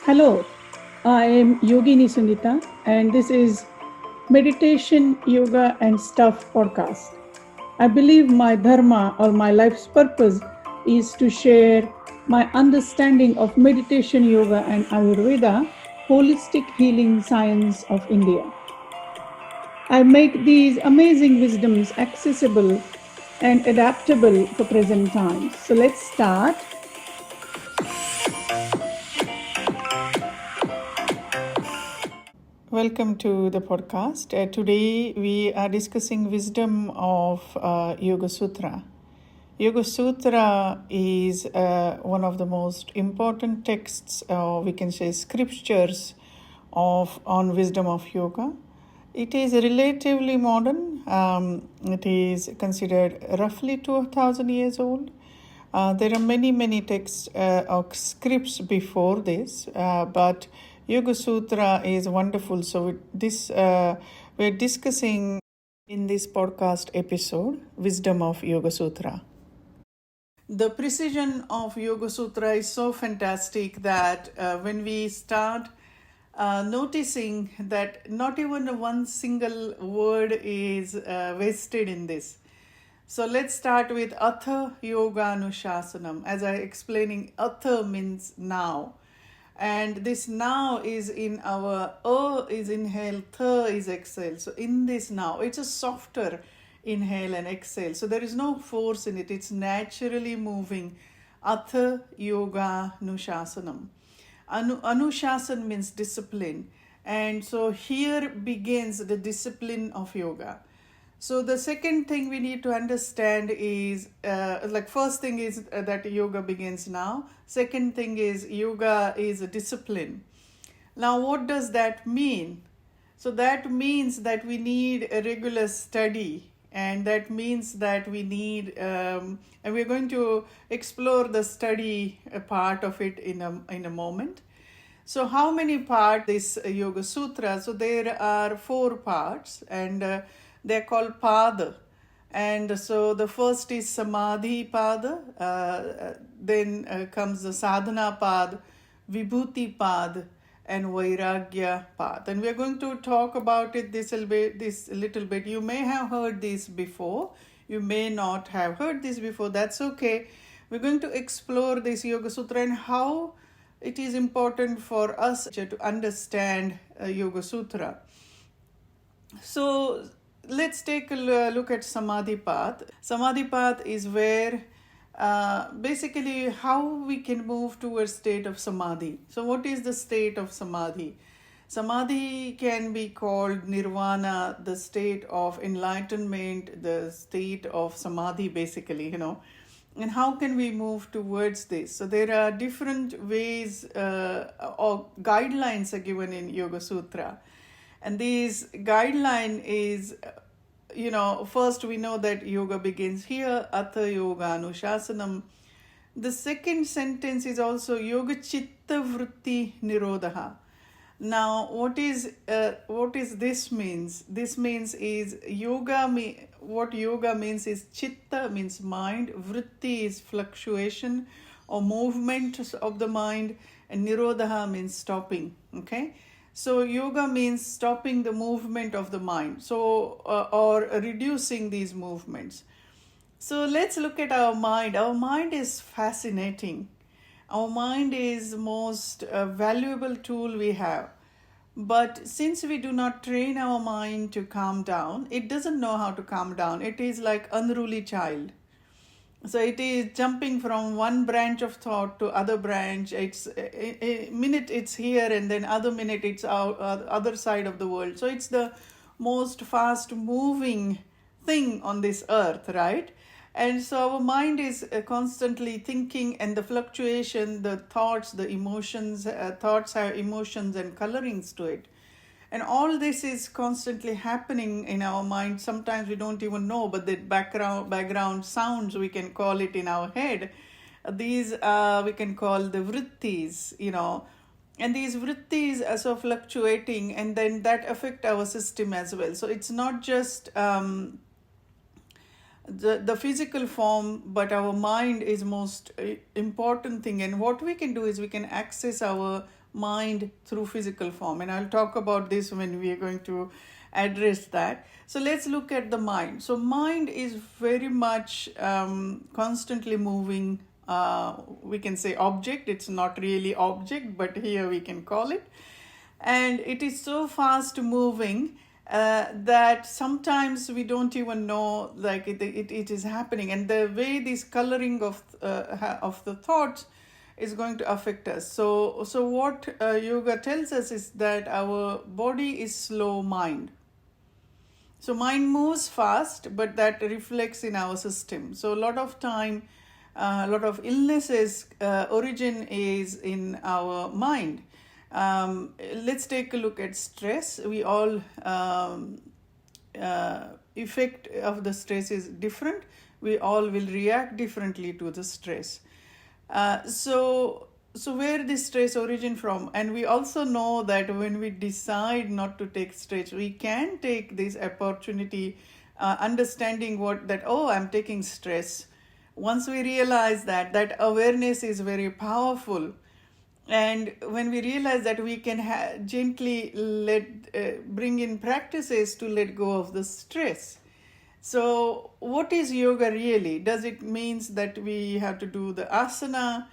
Hello, I am Yogini Sunita, and this is Meditation, Yoga, and Stuff podcast. I believe my dharma or my life's purpose is to share my understanding of meditation, yoga, and Ayurveda, holistic healing science of India. I make these amazing wisdoms accessible and adaptable for present times. So let's start. Welcome to the podcast. Today we are discussing wisdom of Yoga Sutra. Yoga Sutra is one of the most important texts, we can say scriptures on wisdom of yoga. It is relatively modern. It is considered roughly 2,000 years old. There are many texts or scripts before this, but Yoga Sutra is wonderful. So we're discussing in this podcast episode wisdom of Yoga Sutra. The precision of Yoga Sutra is so fantastic that when we start noticing that not even one single word is wasted in this. So let's start with Atha Yoga Anushasanam. As I explaining, Atha means now. And this now is in our is inhale, Tha is exhale. So in this now, it's a softer inhale and exhale. So there is no force in it. It's naturally moving. Atha Yoga Anushasanam. Anushasan means discipline. And so here begins the discipline of yoga. So the second thing we need to understand is, first thing is that yoga begins now. Second thing is yoga is a discipline. Now what does that mean? So that means that we need a regular study, and that means that we need, and we're going to explore the study part of it in a moment. So how many parts this Yoga Sutra? So there are 4 parts, and they're called Pada. And so the first is Samadhi Pada, then comes the Sadhana Pad, Vibhuti Pad, and Vairagya Pad. And we're going to talk about it this little bit. You may have heard this before. You may not have heard this before. That's okay. We're going to explore this Yoga Sutra and how it is important for us to understand Yoga Sutra. So let's take a look at Samadhi Path. Samadhi Path is where basically how we can move towards state of Samadhi. So what is the state of Samadhi? Samadhi can be called Nirvana, the state of enlightenment, the state of Samadhi basically, And how can we move towards this? So there are different ways or guidelines are given in Yoga Sutra. And these guideline is, first we know that yoga begins here, Atha Yoga Anushasanam. The second sentence is also Yoga Chitta Vritti Nirodha. Now, what is this means? This means is what yoga means is chitta means mind, vritti is fluctuation or movement of the mind, and nirodha means stopping. Okay, so yoga means stopping the movement of the mind, so or reducing these movements. So let's look at our mind. Our mind is fascinating. Our mind is the most valuable tool we have. But since we do not train our mind to calm down, it doesn't know how to calm down. It is like unruly child. So it is jumping from one branch of thought to other branch. It's a minute it's here and then other minute it's out other side of the world. So it's the most fast moving thing on this earth, right? And so our mind is constantly thinking, and the fluctuation, the thoughts, the emotions, thoughts have emotions and colorings to it. And all this is constantly happening in our mind. Sometimes we don't even know, but the background sounds, we can call it in our head. These we can call the vrittis, And these vrittis are so fluctuating, and then that affect our system as well. So it's not just the physical form, but our mind is most important thing. And what we can do is we can access our mind through physical form. And I'll talk about this when we are going to address that. So let's look at the mind. So mind is very much constantly moving, we can say object. It's not really object, but here we can call it. And it is so fast moving that sometimes we don't even know like it is happening, and the way this coloring of the thoughts is going to affect us. So what yoga tells us is that our body is slow mind. So mind moves fast, but that reflects in our system. So a lot of time, a lot of illnesses origin is in our mind. Let's take a look at stress. We all effect of the stress is different. We all will react differently to the stress. So where this stress origin from? And we also know that when we decide not to take stress, we can take this opportunity, understanding I'm taking stress. Once we realize that awareness is very powerful. And when we realize that we can gently bring in practices to let go of the stress. So what is yoga really? Does it mean that we have to do the asana?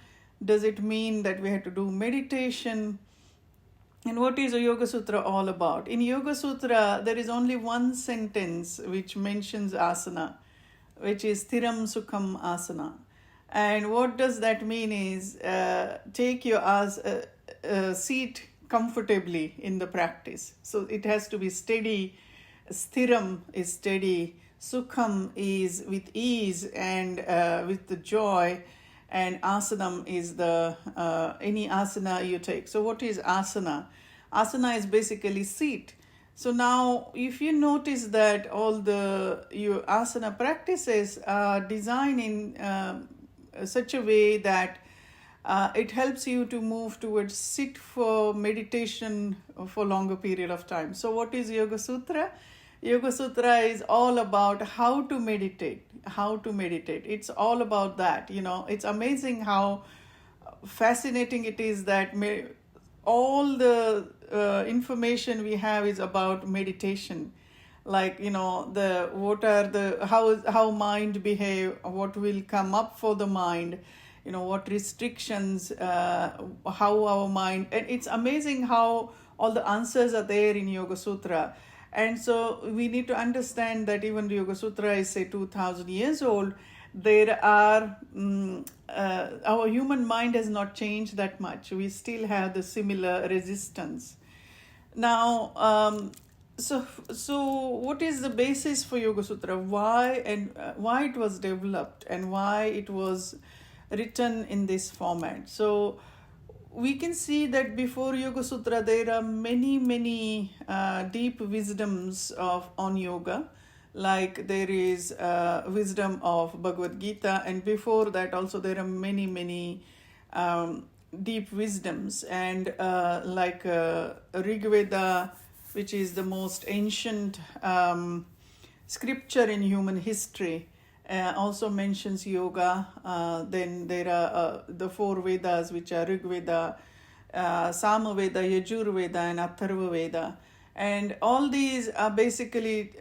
Does it mean that we have to do meditation? And what is a Yoga Sutra all about? In Yoga Sutra, there is only one sentence which mentions asana, which is Thiram Sukham Asana. And what does that mean is take your seat comfortably in the practice. So it has to be steady. Sthiram is steady. Sukham is with ease and with the joy. And asanam is the any asana you take. So what is asana? Asana is basically seat. So now if you notice that all your asana practices are designed in such a way that it helps you to move towards sit for meditation for longer period of time. So what is Yoga Sutra? Yoga Sutra is all about how to meditate. It's all about that. It's amazing how fascinating it is that all the information we have is about meditation. Like how mind behave, what will come up for the mind, what restrictions, how our mind, and it's amazing how all the answers are there in Yoga Sutra. And so we need to understand that even the Yoga Sutra is say 2000 years old. There are our human mind has not changed that much. We still have the similar resistance. Now So what is the basis for Yoga Sutra? Why it was developed and why it was written in this format? So we can see that before Yoga Sutra there are many deep wisdoms on yoga. Like there is wisdom of Bhagavad Gita, and before that also there are many deep wisdoms, and like Rig Veda, which is the most ancient scripture in human history, also mentions yoga. Then there are the four Vedas, which are Rig Veda, Sama Veda, Yajur Veda, and Atharva Veda. And all these are basically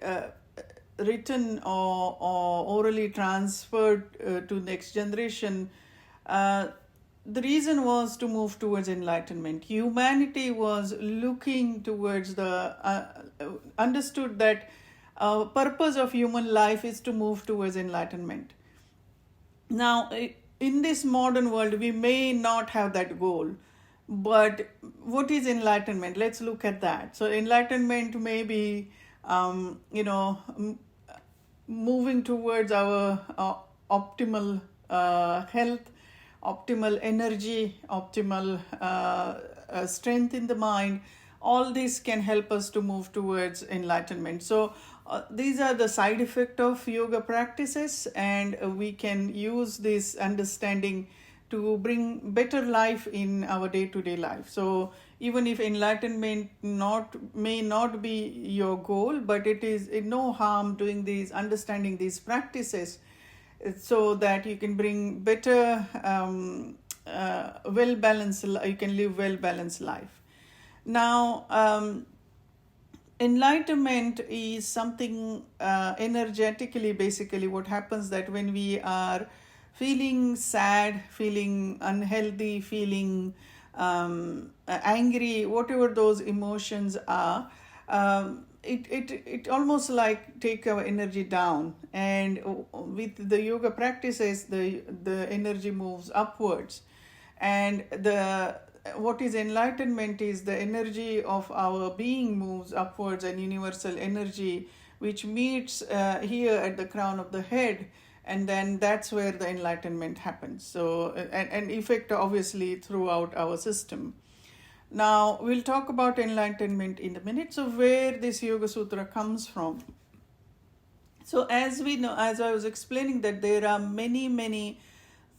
written or orally transferred to next generation. The reason was to move towards enlightenment. Humanity was looking towards understood that purpose of human life is to move towards enlightenment. Now, in this modern world, we may not have that goal, but what is enlightenment? Let's look at that. So enlightenment may be, moving towards our optimal health, optimal energy, optimal strength in the mind. All this can help us to move towards enlightenment. So these are the side effects of yoga practices, and we can use this understanding to bring better life in our day-to-day life. So even if enlightenment may not be your goal, but it is no harm doing these, understanding these practices, so that you can bring better well balanced. You can live well balanced life. Now, enlightenment is something energetically, basically what happens that when we are feeling sad, feeling unhealthy, feeling angry, whatever those emotions are, it almost like take our energy down, and with the yoga practices the energy moves upwards. And the what is enlightenment is the energy of our being moves upwards, and universal energy which meets here at the crown of the head, and then that's where the enlightenment happens. So and effect obviously throughout our system. Now we'll talk about enlightenment in a minute. So where this Yoga Sutra comes from. So as we know, as I was explaining, that there are many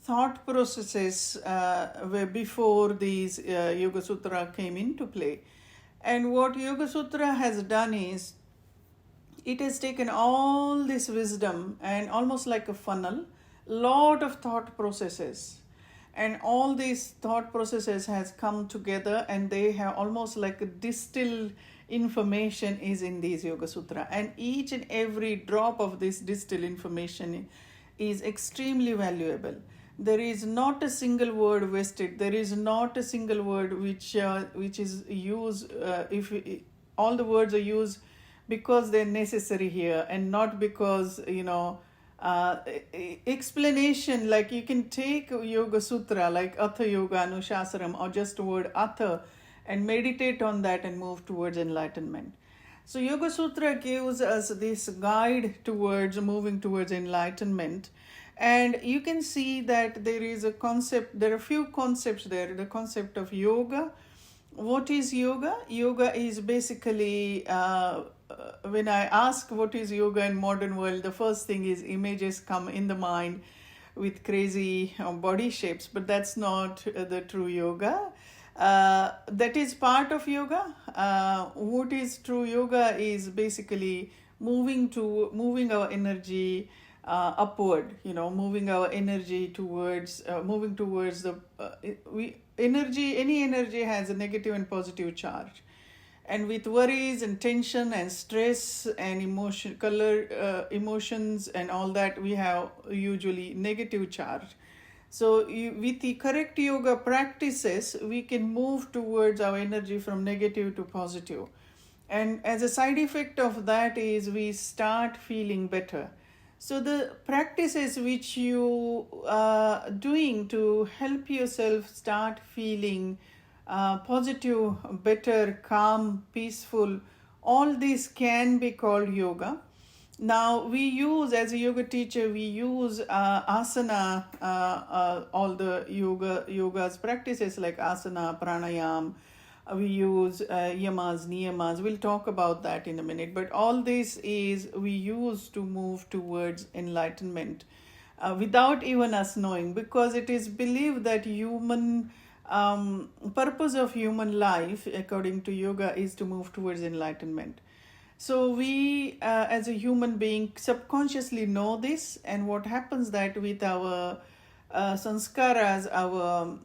thought processes where before these Yoga Sutra came into play. And what Yoga Sutra has done is, it has taken all this wisdom and almost like a funnel, lot of thought processes. And all these thought processes has come together, and they have almost like a distilled information is in these Yoga Sutra. And each and every drop of this distilled information is extremely valuable. There is not a single word wasted. There is not a single word which is used, if all the words are used because they're necessary here, and not because, explanation. Like you can take Yoga Sutra like Atha Yoga Anushasaram, or just the word Atha, and meditate on that and move towards enlightenment. So Yoga Sutra gives us this guide towards moving towards enlightenment. And you can see that there is a concept, there are a few concepts there. The concept of yoga. What is yoga? Yoga is basically, when I ask what is yoga in modern world, the first thing is images come in the mind with crazy body shapes, but that's not the true yoga. That is part of yoga. What is true yoga is basically moving our energy upward, moving our energy towards moving towards the any energy has a negative and positive charge. And with worries and tension and stress and emotions and all that, we have usually negative charge. So with the correct yoga practices, we can move towards our energy from negative to positive. And as a side effect of that is we start feeling better. So the practices which you are doing to help yourself start feeling positive, better, calm, peaceful, all these can be called yoga. Now we use, as a yoga teacher, we use asana, all the yoga's practices like asana, pranayam. We use yamas, niyamas. We'll talk about that in a minute. But all this is we use to move towards enlightenment without even us knowing, because it is believed that purpose of human life, according to yoga, is to move towards enlightenment. So we, as a human being, subconsciously know this, and what happens that with our sanskaras, our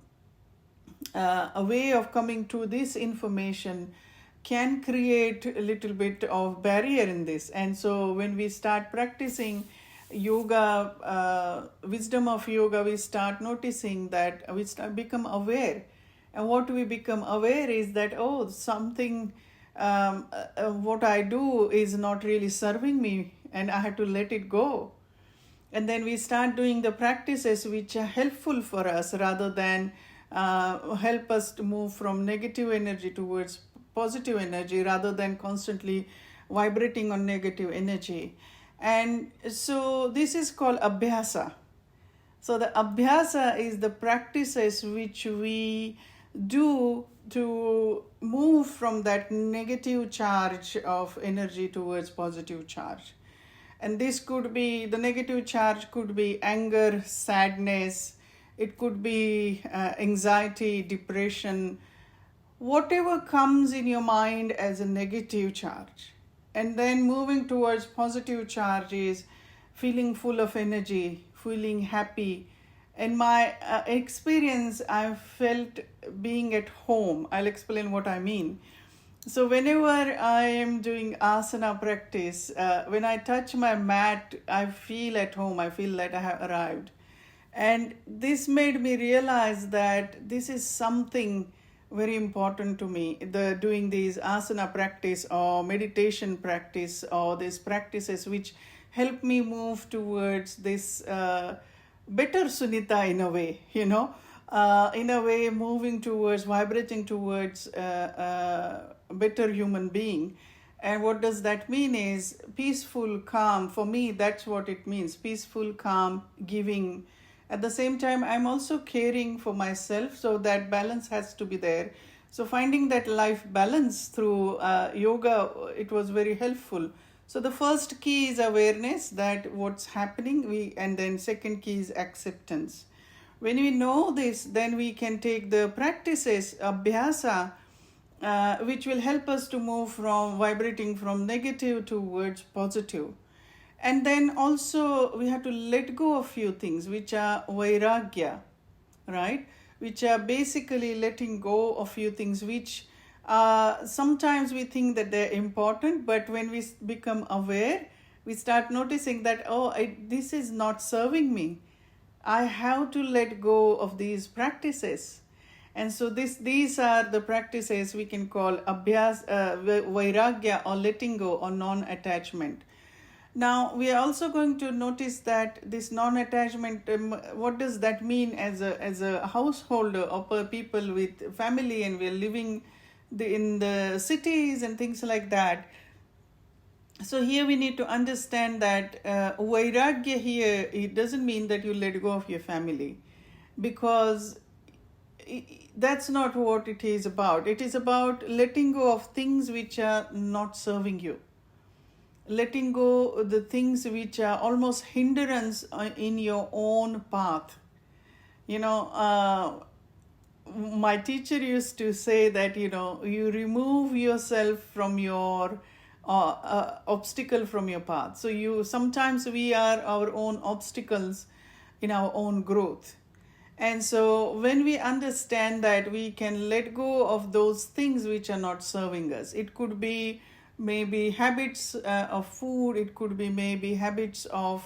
a way of coming to this information can create a little bit of barrier in this. And so when we start practicing yoga, wisdom of yoga, we start noticing that we become aware. And what we become aware is that, something, what I do is not really serving me, and I have to let it go. And then we start doing the practices which are helpful for us, rather than help us to move from negative energy towards positive energy, rather than constantly vibrating on negative energy. And so this is called abhyasa. So the abhyasa is the practices which we do to move from that negative charge of energy towards positive charge. And this could be, the negative charge could be anger, sadness, it could be anxiety, depression, whatever comes in your mind as a negative charge. And then moving towards positive charge is feeling full of energy, feeling happy, In my experience, I felt being at home. I'll explain what I mean. So whenever I am doing asana practice, when I touch my mat, I feel at home. I feel that I have arrived. And this made me realize that this is something very important to me. The doing these asana practice or meditation practice or these practices which help me move towards this better Sunita in a way, in a way moving towards, vibrating towards better human being. And what does that mean is peaceful, calm. For me, that's what it means: peaceful, calm, giving. At the same time, I'm also caring for myself, so that balance has to be there. So finding that life balance through yoga, it was very helpful. So the first key is awareness that what's happening, and then second key is acceptance. When we know this, then we can take the practices, abhyasa, which will help us to move from vibrating from negative towards positive. And then also we have to let go of few things which are vairagya, right? Which are basically letting go of few things which sometimes we think that they're important, but when we become aware, we start noticing that, this is not serving me. I have to let go of these practices. And so these are the practices we can call abhyas, vairagya, or letting go, or non-attachment. Now, we are also going to notice that this non-attachment, what does that mean as a householder or people with family, and we are living in the cities and things like that. So here we need to understand that vairagya here, it doesn't mean that you let go of your family, because that's not what it is about. It is about letting go of things which are not serving you. Letting go of the things which are almost hindrance in your own path. My teacher used to say that, you remove yourself from your obstacle from your path. So sometimes we are our own obstacles in our own growth. And so when we understand that, we can let go of those things which are not serving us. It could be maybe habits of food. It could be maybe habits of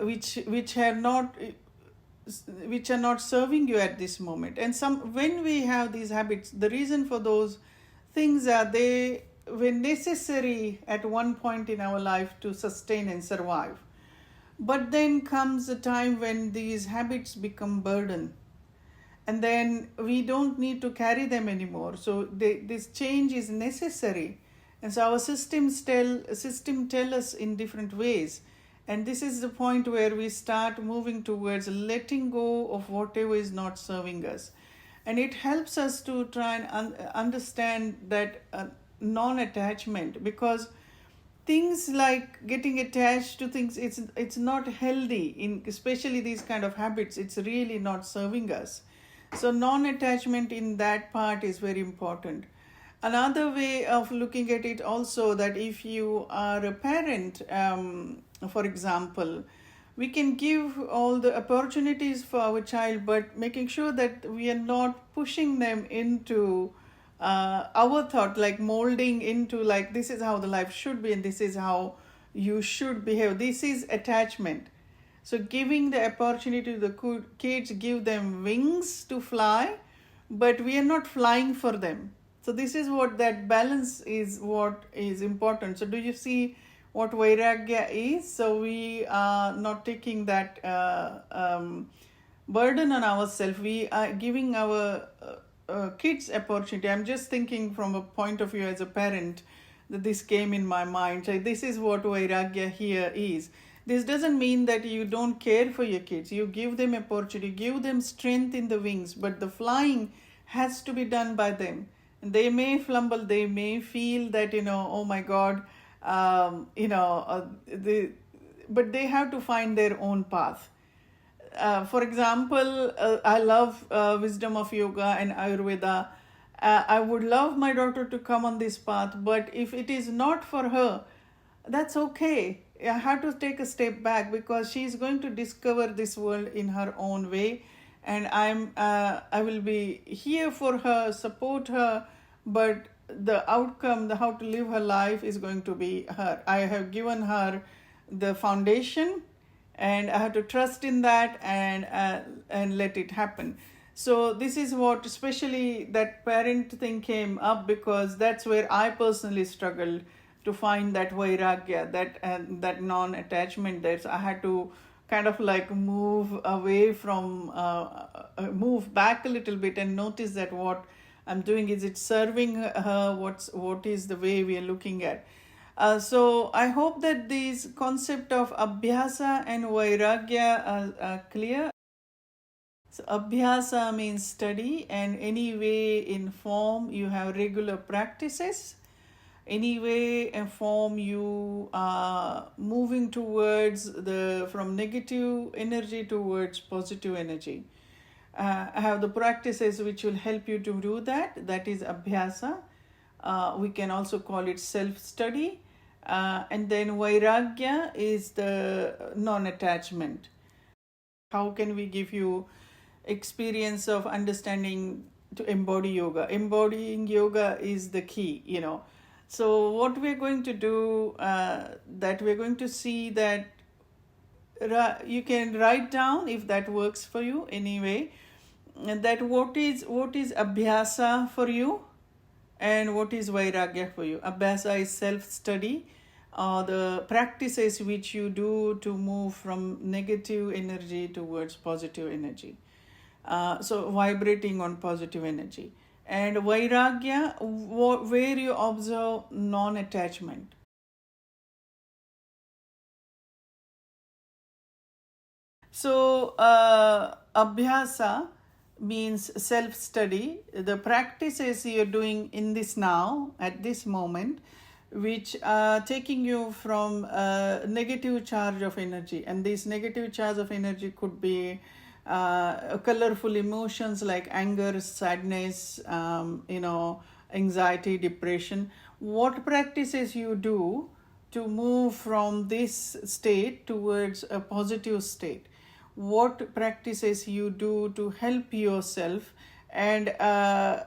which are not serving you at this moment. And when we have these habits, the reason for those things are they were necessary at one point in our life to sustain and survive. But then comes a time when these habits become burden, and then we don't need to carry them anymore. So this change is necessary. And so our system tell us in different ways. And this is the point where we start moving towards letting go of whatever is not serving us. And it helps us to try and understand that non-attachment, because things like getting attached to things, it's not healthy, especially these kind of habits. It's really not serving us. So non-attachment in that part is very important. Another way of looking at it also, that if you are a parent, for example, we can give all the opportunities for our child, but making sure that we are not pushing them into our thought, like molding into like, this is how the life should be and this is how you should behave. This is attachment. So giving the opportunity to the kids, give them wings to fly, but we are not flying for them. So this is what that balance is, what is important. So do you see what vairagya is? So we are not taking that burden on ourselves. We are giving our kids opportunity. I'm just thinking from a point of view as a parent that this came in my mind. So this is what vairagya here is. This doesn't mean that you don't care for your kids. You give them opportunity, give them strength in the wings, but the flying has to be done by them. And they may fumble, they may feel that, oh my God, but they have to find their own path. For example, I love wisdom of yoga and Ayurveda. I would love my daughter to come on this path, but if it is not for her, that's okay. I have to take a step back because she's going to discover this world in her own way, and I will be here for her, support her, but the outcome, the how to live her life is going to be her. I have given her the foundation, and I have to trust in that and let it happen. So this is what, especially that parent thing came up because that's where I personally struggled to find that vairagya, that non-attachment. That I had to kind of like move away from, move back a little bit and notice that what I'm doing, is it serving her? What is the way we are looking at? So I hope that these concept of abhyasa and vairagya are clear. So abhyasa means study, and any way in form you have regular practices. Any way and form you are moving towards from negative energy towards positive energy. I have the practices which will help you to do that. That is abhyasa. We can also call it self-study. And then vairagya is the non-attachment. How can we give you experience of understanding to embody yoga? Embodying yoga is the key. So what we're going to do, that we're going to see that you can write down, if that works for you anyway, that what is abhyasa for you and what is vairagya for you. Abhyasa is self-study, the practices which you do to move from negative energy towards positive energy. So vibrating on positive energy. And vairagya, where you observe non-attachment. So abhyasa means self-study, the practices you're doing in this now, at this moment, which are taking you from a negative charge of energy. And this negative charge of energy could be colorful emotions like anger, sadness, anxiety, depression. What practices you do to move from this state towards a positive state? What practices you do to help yourself, and are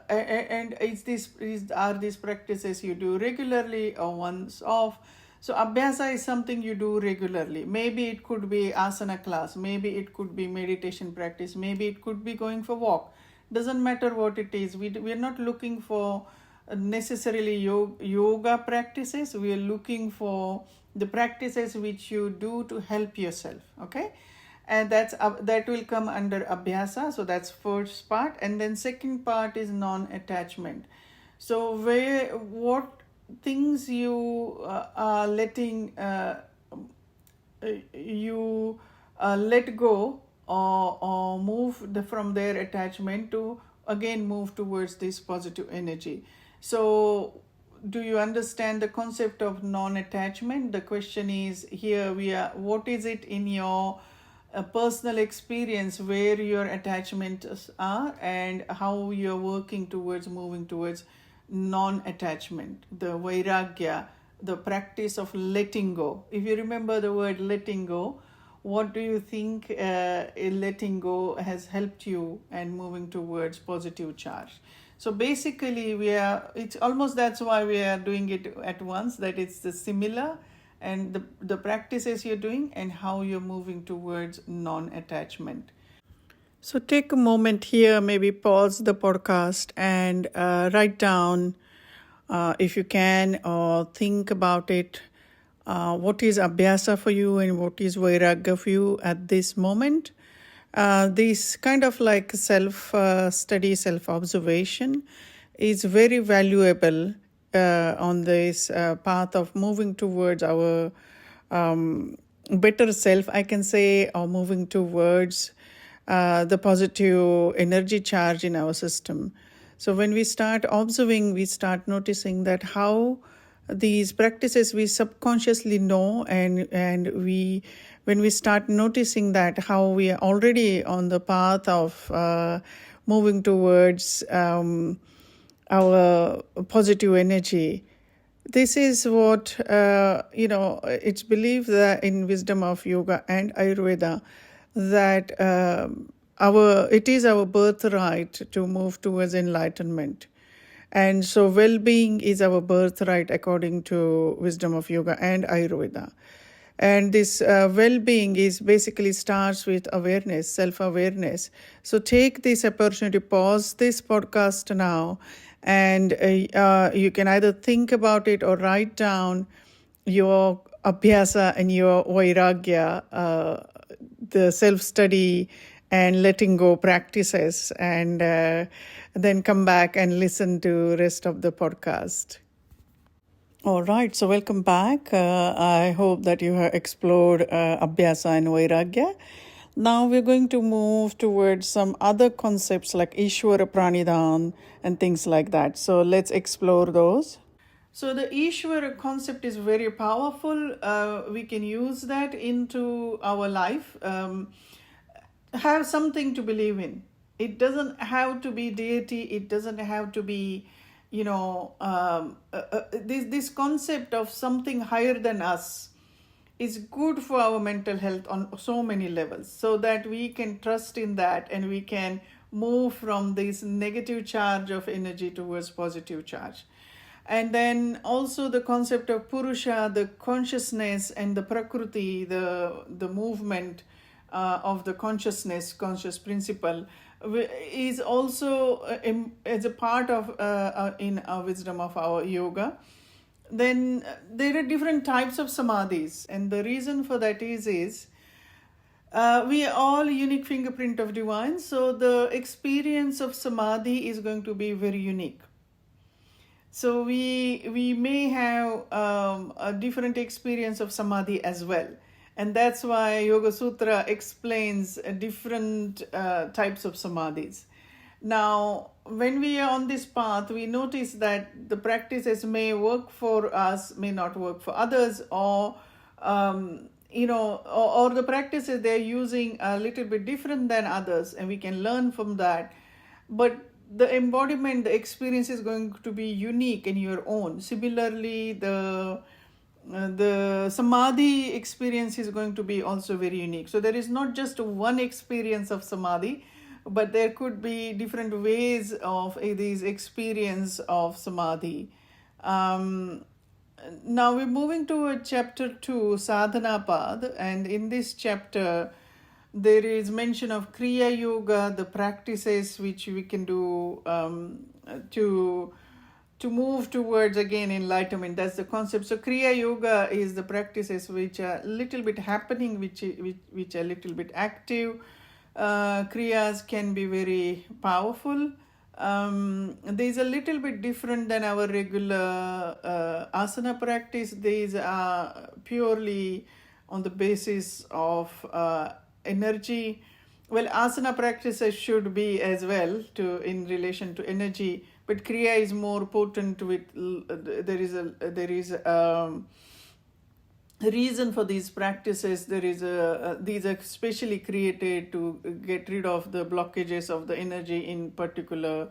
these practices you do regularly or once off? So abhyasa is something you do regularly. Maybe it could be asana class, maybe it could be meditation practice, maybe it could be going for walk. Doesn't matter what it is. We're not looking for necessarily yoga practices. We are looking for the practices which you do to help yourself. Okay, and that will come under abhyasa. So that's first part, and then second part is non-attachment. So what things you are letting you let go, or move from their attachment to again move towards this positive energy. So do you understand the concept of non-attachment? The question is here, what is it in your personal experience where your attachments are, and how you're working towards moving towards non-attachment, the vairagya, the practice of letting go. If you remember the word letting go, what do you think letting go has helped you and moving towards positive charge? So basically it's almost, that's why we are doing it at once, that it's the similar, and the practices you're doing and how you're moving towards non-attachment. So take a moment here, maybe pause the podcast and write down, if you can, or think about it. What is abhyasa for you and what is vairagya for you at this moment? This kind of like self-study, self-observation is very valuable on this path of moving towards our better self, I can say, or moving towards the positive energy charge in our system. So when we start observing, we start noticing that how these practices we subconsciously know, and when we start noticing that how we are already on the path of moving towards our positive energy, This is what, it's believed that in wisdom of yoga and Ayurveda that it is our birthright to move towards enlightenment. And so well-being is our birthright according to wisdom of yoga and Ayurveda. And this well-being is basically starts with awareness, self-awareness. So take this opportunity, pause this podcast now, and you can either think about it or write down your abhyasa and your vairagya, the self-study and letting go practices, and then come back and listen to rest of the podcast. All right, so welcome back. I hope that you have explored Abhyasa and Vairagya. Now we're going to move towards some other concepts like Ishvara Pranidhan and things like that. So let's explore those. So the Ishvara concept is very powerful. We can use that into our life. Have something to believe in. It doesn't have to be deity. It doesn't have to be this concept of something higher than us is good for our mental health on so many levels, so that we can trust in that and we can move from this negative charge of energy towards positive charge. And then also the concept of Purusha, the consciousness, and the Prakriti, the movement of the conscious principle, is also as a part of in our wisdom of our yoga. Then there are different types of samadhis, and the reason for that is we are all unique fingerprint of divine, so the experience of samadhi is going to be very unique. So we may have a different experience of samadhi as well. And that's why Yoga Sutra explains different types of samadhis. Now, when we are on this path, we notice that the practices may work for us, may not work for others, or the practices they're using are a little bit different than others, and we can learn from that. But the embodiment, the experience is going to be unique in your own. Similarly, the samadhi experience is going to be also very unique. So there is not just one experience of samadhi, but there could be different ways of these experience of samadhi. Now we're moving to chapter 2, Sadhana Path, and in this chapter there is mention of Kriya Yoga, the practices which we can do to move towards, again, enlightenment. That's the concept. So Kriya Yoga is the practices which are a little bit happening, which are a little bit active. Kriyas can be very powerful. These are a little bit different than our regular asana practice. These are purely on the basis of energy. Well, asana practices should be as well in relation to energy, but Kriya is more potent with, there is a reason for these practices. These are specially created to get rid of the blockages of the energy in particular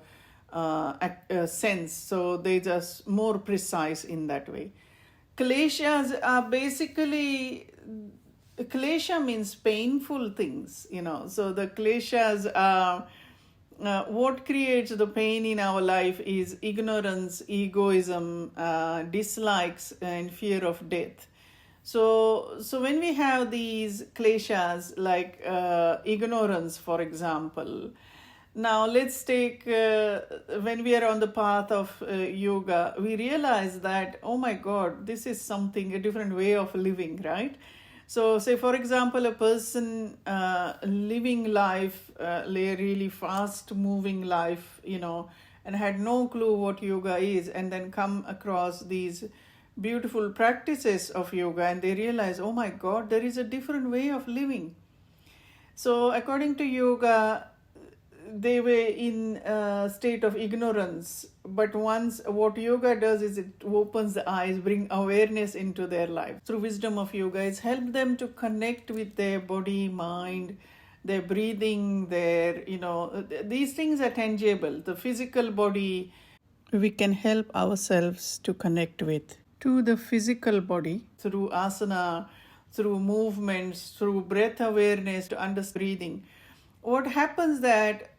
sense. So they just more precise in that way. Kleshas are basically, klesha means painful things, so the kleshas are what creates the pain in our life is ignorance, egoism, dislikes, and fear of death. So when we have these kleshas like ignorance, for example, now let's take, when we are on the path of yoga, we realize that, oh my God, this is something, a different way of living, right? So say, for example, a person living life, really fast moving life, and had no clue what yoga is, and then come across these beautiful practices of yoga, and they realize, oh my God, there is a different way of living. So according to yoga, they were in a state of ignorance, but once, what yoga does is it opens the eyes, bring awareness into their life. Through wisdom of yoga, it's helped them to connect with their body, mind, their breathing, these things are tangible. The physical body, we can help ourselves to connect with. to the physical body through asana, through movements, through breath awareness, to understand breathing. What happens that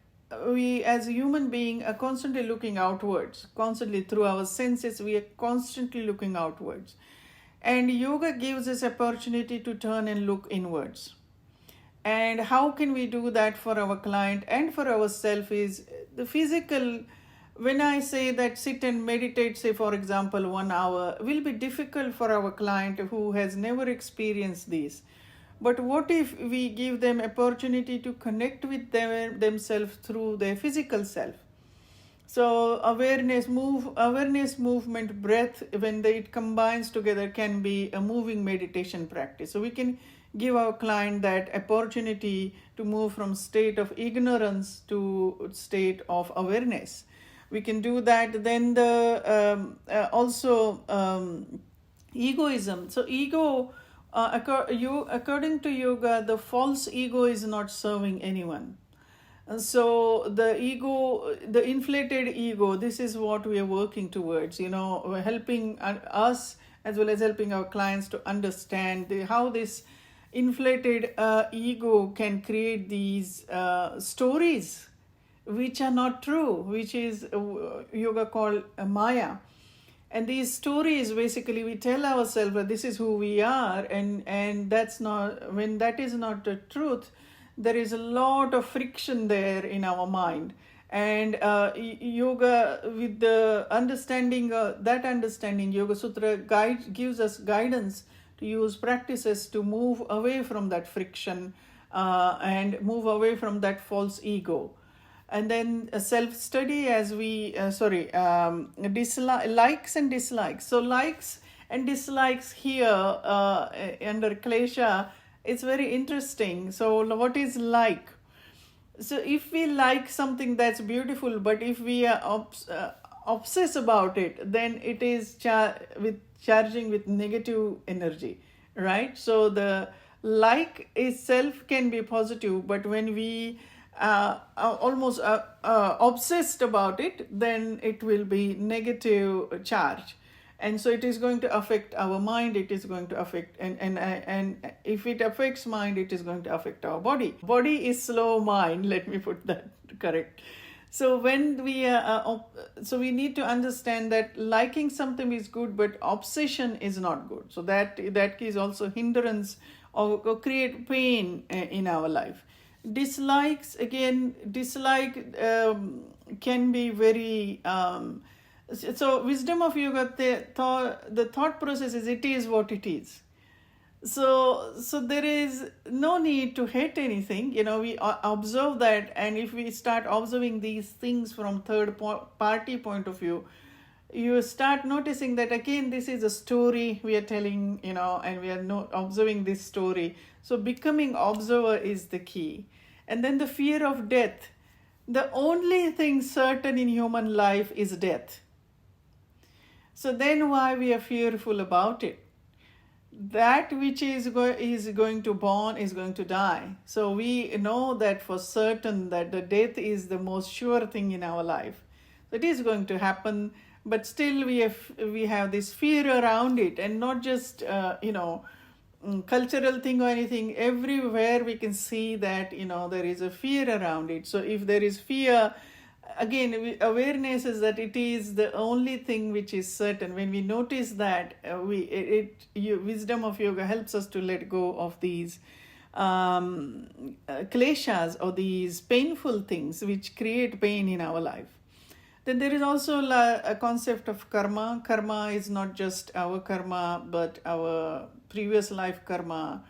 we as a human being are constantly looking outwards, constantly through our senses, we are constantly looking outwards. And yoga gives us opportunity to turn and look inwards. And how can we do that for our client and for ourselves is the physical. When I say that sit and meditate, say for example 1 hour, will be difficult for our client who has never experienced this. But what if we give them opportunity to connect with themselves through their physical self? So awareness, movement, breath, when it combines together, can be a moving meditation practice. So we can give our client that opportunity to move from state of ignorance to state of awareness. We can do that. Then the egoism. So ego, according to yoga, the false ego is not serving anyone. So the ego, the inflated ego, this is what we are working towards, we're helping us as well as helping our clients to understand how this inflated ego can create these stories which are not true, which is yoga called Maya. And these stories, basically, we tell ourselves that this is who we are, and that's not, when that is not the truth, there is a lot of friction there in our mind. And yoga, with the understanding, Yoga Sutra gives us guidance to use practices to move away from that friction and move away from that false ego. And then self-study, as we, likes and dislikes. So likes and dislikes here under Klesha, it's very interesting. So what is like? So if we like something that's beautiful, but if we are obsess about it, then it is charging with negative energy, right? So the like itself can be positive, but when we almost obsessed about it, then it will be negative charge. And so it is going to affect our mind, it is going to affect, and if it affects mind, it is going to affect our body. Body is slow mind, let me put that correct. So when we so we need to understand that liking something is good, but obsession is not good. So that is also hindrance or create pain in our life. Dislikes, again, can be very so wisdom of yoga, the thought process is it is what it is. So there is no need to hate anything. We observe that, and if we start observing these things from third party point of view, you start noticing that again this is a story we are telling, and we are not observing this story. So becoming observer is the key. And then the fear of death. The only thing certain in human life is death. So then why we are fearful about it? That which is going to born is going to die. So we know that for certain that the death is the most sure thing in our life. It is going to happen, but still we have this fear around it, and not just cultural thing or anything. Everywhere we can see that there is a fear around it. So if there is fear, again, awareness is that it is the only thing which is certain. When we notice that, wisdom of yoga helps us to let go of these kleshas or these painful things which create pain in our life. Then there is also a concept of karma. Karma is not just our karma, but our previous life karma.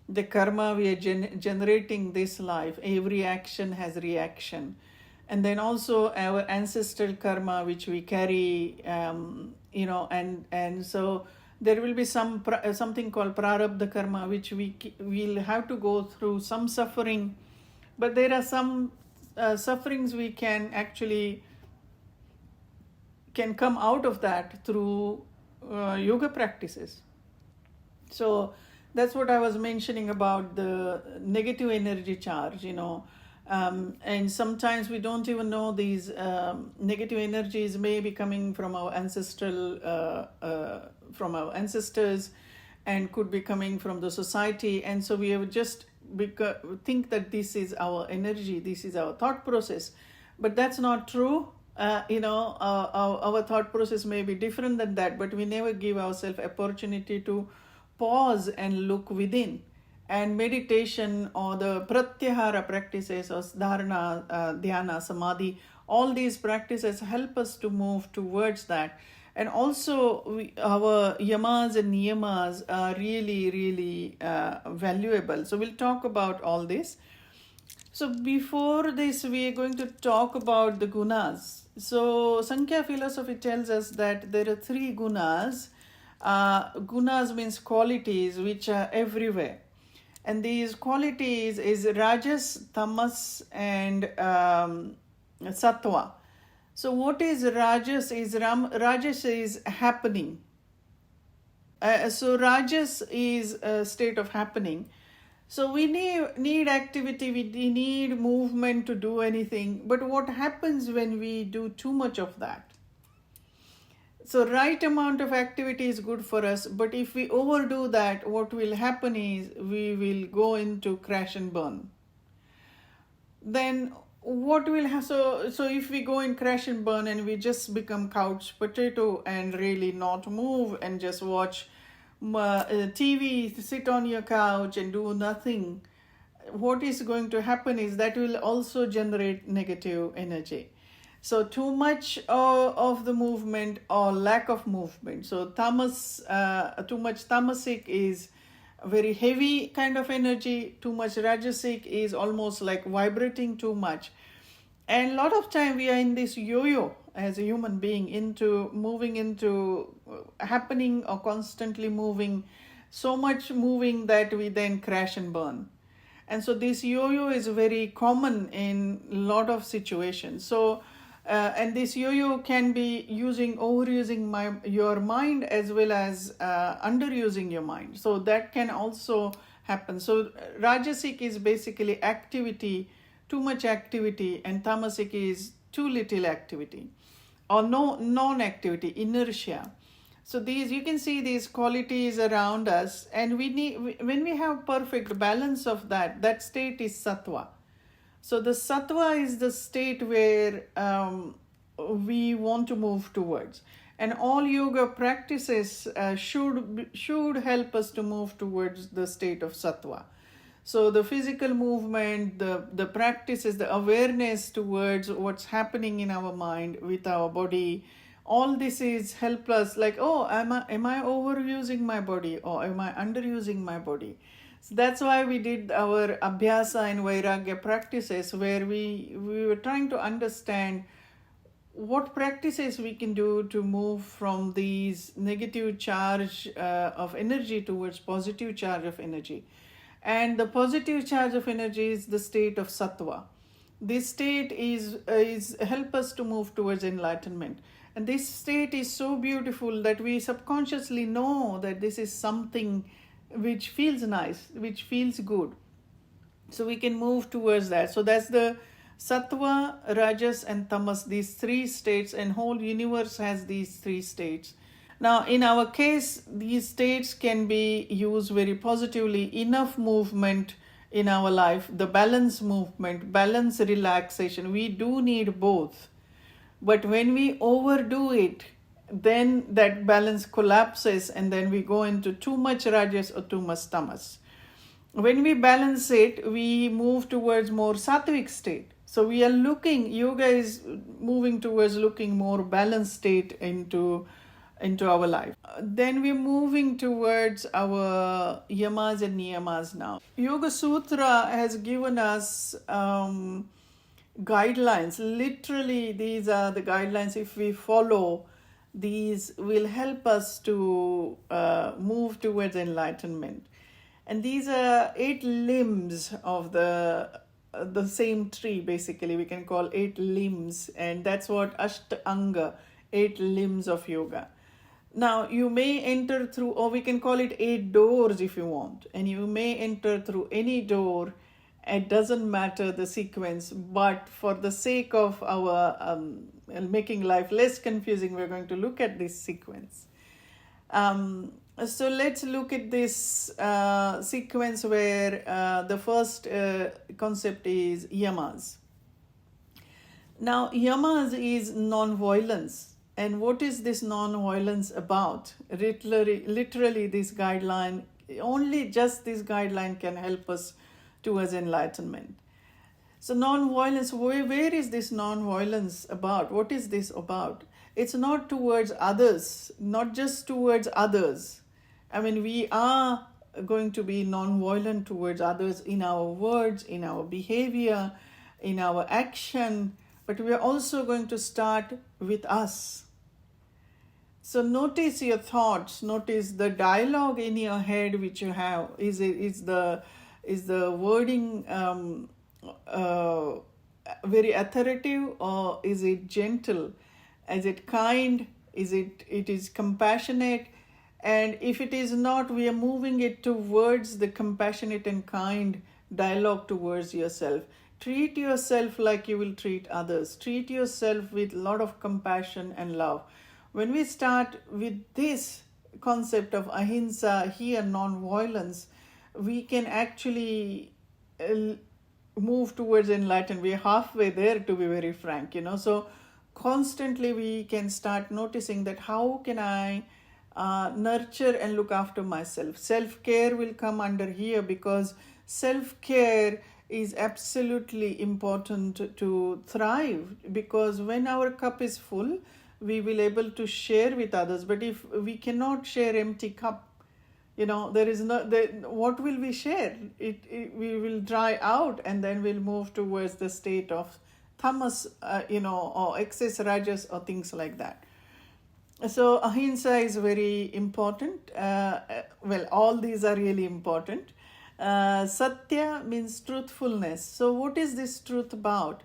The karma we are generating this life. Every action has reaction. And then also our ancestral karma, which we carry, and so there will be something called prarabdha karma, which we'll have to go through some suffering. But there are some sufferings we can come out of that through yoga practices. So that's what I was mentioning about the negative energy charge, and sometimes we don't even know these negative energies may be coming from our ancestral from our ancestors and could be coming from the society. And so we have just think that this is our energy, this is our thought process. But that's not true. Our thought process may be different than that, but we never give ourselves opportunity to pause and look within. And meditation or the pratyahara practices or dharana, dhyana, samadhi, all these practices help us to move towards that. And also our yamas and niyamas are really, really valuable. So we'll talk about all this. So before this, we are going to talk about the gunas. So Sankhya philosophy tells us that there are 3 gunas. Gunas means qualities which are everywhere. And these qualities is rajas, tamas, and sattva. So what is rajas? Rajas is happening. So rajas is a state of happening. So we need activity, we need movement to do anything. But what happens when we do too much of that? So right amount of activity is good for us, but if we overdo that, what will happen is we will go into crash and burn. Then what will happen? So if we go in crash and burn and we just become couch potato and really not move and just watch TV, sit on your couch and do nothing, what is going to happen is that will also generate negative energy. So too much of the movement or lack of movement. So too much tamasic is very heavy kind of energy. Too much rajasic is almost like vibrating too much. And a lot of time we are in this yo-yo as a human being, into moving into happening or constantly moving, so much moving that we then crash and burn. And so this yo-yo is very common in a lot of situations. So and this yo-yo can be overusing your mind as well as underusing your mind. So that can also happen. So rajasic is basically activity, too much activity, and tamasic is too little activity or no non-activity, inertia. So these, you can see these qualities around us, and when we have perfect balance of that state is sattva. So the sattva is the state where we want to move towards. And all yoga practices should help us to move towards the state of sattva. So the physical movement, the practices, the awareness towards what's happening in our mind with our body, all this is help us like, am I overusing my body or am I underusing my body? So that's why we did our abhyasa and vairagya practices, where we were trying to understand what practices we can do to move from these negative charge of energy towards positive charge of energy. And the positive charge of energy is the state of sattva. This state is help us to move towards enlightenment. And this state is so beautiful that we subconsciously know that this is something which feels nice, which feels good. So we can move towards that. So that's the sattva, rajas, and tamas, these 3 states, and whole universe has these 3 states. Now, in our case, these states can be used very positively. Enough movement in our life, the balance movement, balance relaxation. We do need both. But when we overdo it, then that balance collapses and then we go into too much rajas or too much tamas. When we balance it, we move towards more sattvic state. So we are yoga is moving towards looking more balanced state into our life. Then we're moving towards our yamas and niyamas now. Yoga Sutra has given us guidelines. Literally, these are the guidelines. If we follow, these will help us to move towards enlightenment. And these are 8 limbs of the same tree, basically. We can call 8 limbs, and that's what Ashtanga, 8 limbs of yoga. Now, you may enter through, or we can call it 8 doors if you want, and you may enter through any door. It doesn't matter the sequence, but for the sake of our making life less confusing, we're going to look at this sequence. So let's look at this sequence where the first concept is yamas. Now, yamas is non-violence. And what is this non-violence about? Literally, this guideline, only just this guideline can help us towards enlightenment. So non-violence, where is this non-violence about? What is this about? It's not towards others, not just towards others. I mean, we are going to be non-violent towards others in our words, in our behavior, in our action, but we are also going to start with us. So notice your thoughts, notice the dialogue in your head which you have. Is the wording very authoritative, or is it gentle? Is it kind? It is compassionate? And if it is not, we are moving it towards the compassionate and kind dialogue towards yourself. Treat yourself like you will treat others. Treat yourself with a lot of compassion and love. When we start with this concept of ahimsa, here non-violence, we can actually move towards enlightenment. We are halfway there, to be very frank, So constantly we can start noticing that how can I nurture and look after myself. Self-care will come under here, because self-care is absolutely important to thrive, because when our cup is full, we will able to share with others. But if we cannot share empty cup, there is no, what will we share? We will dry out, and then we'll move towards the state of tamas, or excess rajas or things like that. So ahimsa is very important. All these are really important. Satya means truthfulness. So what is this truth about?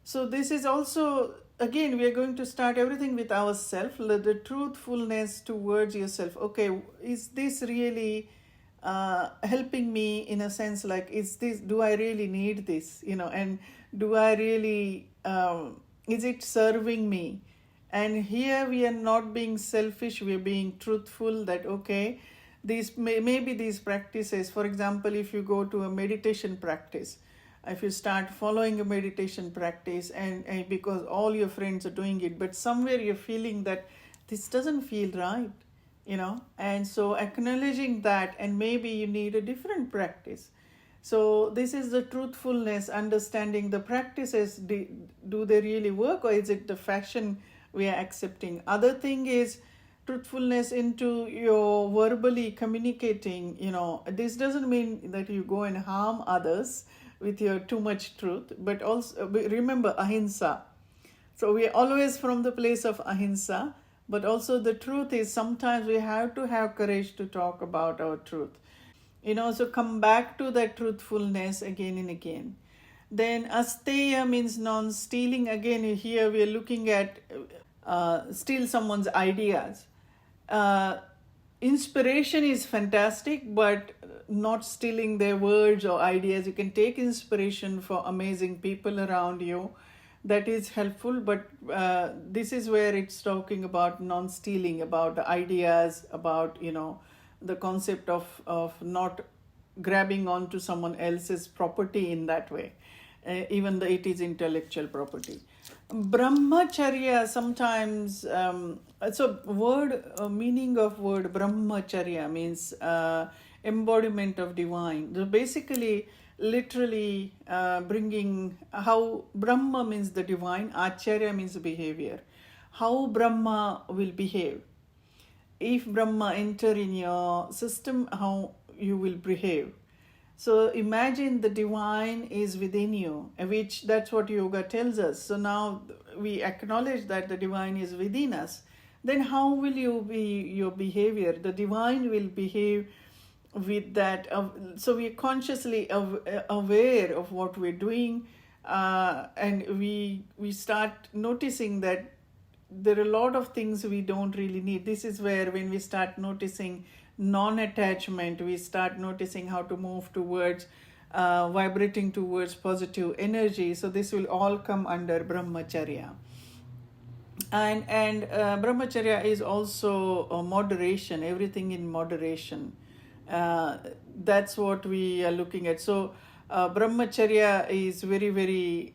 So this is also, again, we are going to start everything with ourselves, the truthfulness towards yourself. Okay, is this really helping me in a sense, like, do I really need this? And do I really, is it serving me? And here we are not being selfish, we are being truthful that, okay, maybe these practices, for example, if you go to a meditation practice, if you start following a meditation practice and because all your friends are doing it, but somewhere you're feeling that this doesn't feel right, and so acknowledging that, and maybe you need a different practice. So this is the truthfulness, understanding the practices, do they really work, or is it the fashion we are accepting? Other thing is truthfulness into your verbally communicating. This doesn't mean that you go and harm others with your too much truth, but also remember ahimsa. So we are always from the place of ahimsa, but also the truth is sometimes we have to have courage to talk about our truth. So come back to that truthfulness again and again. Then asteya means non-stealing. Again, here we are looking at steal someone's ideas. Inspiration is fantastic, but not stealing their words or ideas. You can take inspiration for amazing people around you. That is helpful, but this is where it's talking about non-stealing, about the ideas, about, the concept of not grabbing onto someone else's property in that way, even though it is intellectual property. Brahmacharya sometimes, meaning of word brahmacharya means embodiment of divine. So basically, literally bringing how Brahma means the divine, Acharya means behavior. How Brahma will behave. If Brahma enter in your system, how you will behave. So imagine the divine is within you, which that's what yoga tells us. So now we acknowledge that the divine is within us. Then how will you be your behavior? The divine will behave with that. So we are consciously aware of what we're doing, and we start noticing that there are a lot of things we don't really need. This is where when we start noticing non-attachment, we start noticing how to move towards vibrating towards positive energy. So this will all come under brahmacharya. And brahmacharya is also moderation, everything in moderation. uh, that's what we are looking at. So brahmacharya is very, very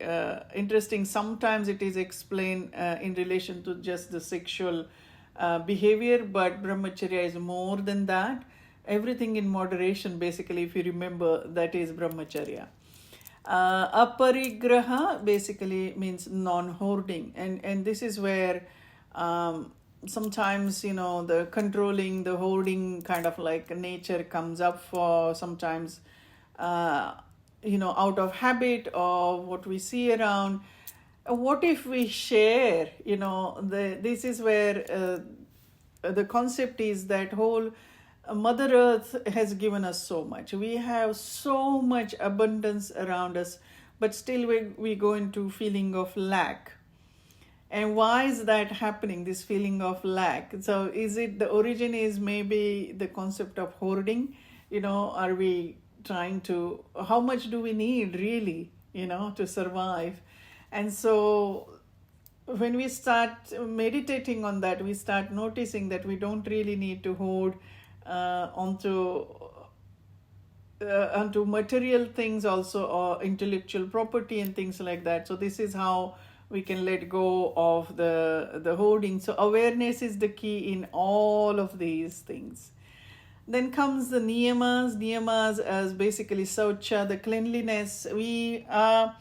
interesting. Sometimes it is explained in relation to just the sexual behavior, but brahmacharya is more than that. Everything in moderation, basically, if you remember, that is brahmacharya. Aparigraha basically means non-hoarding, and this is where sometimes, the controlling, the hoarding kind of like nature comes up for sometimes, uh, out of habit or what we see around. What if we share? This is where the concept is that whole Mother Earth has given us so much. We have so much abundance around us, but still we go into feeling of lack. And why is that happening, this feeling of lack? So is it the origin is maybe the concept of hoarding? Are we trying to, how much do we need really, to survive? And so when we start meditating on that, we start noticing that we don't really need to hold onto material things also, or intellectual property and things like that. So this is how we can let go of the hoarding. So awareness is the key in all of these things. Then comes the niyamas as basically saucha, the cleanliness. We are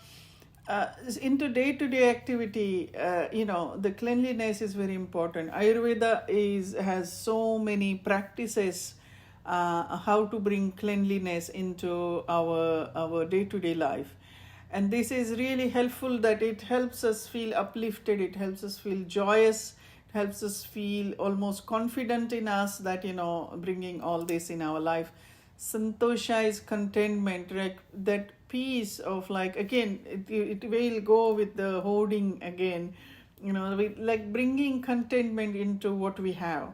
into day-to-day activity. The cleanliness is very important. Ayurveda has so many practices how to bring cleanliness into our day-to-day life. And this is really helpful, that it helps us feel uplifted, it helps us feel joyous, it helps us feel almost confident in us that, bringing all this in our life. Santosha is contentment, like that peace of, like, again, it will go with the hoarding again, like bringing contentment into what we have.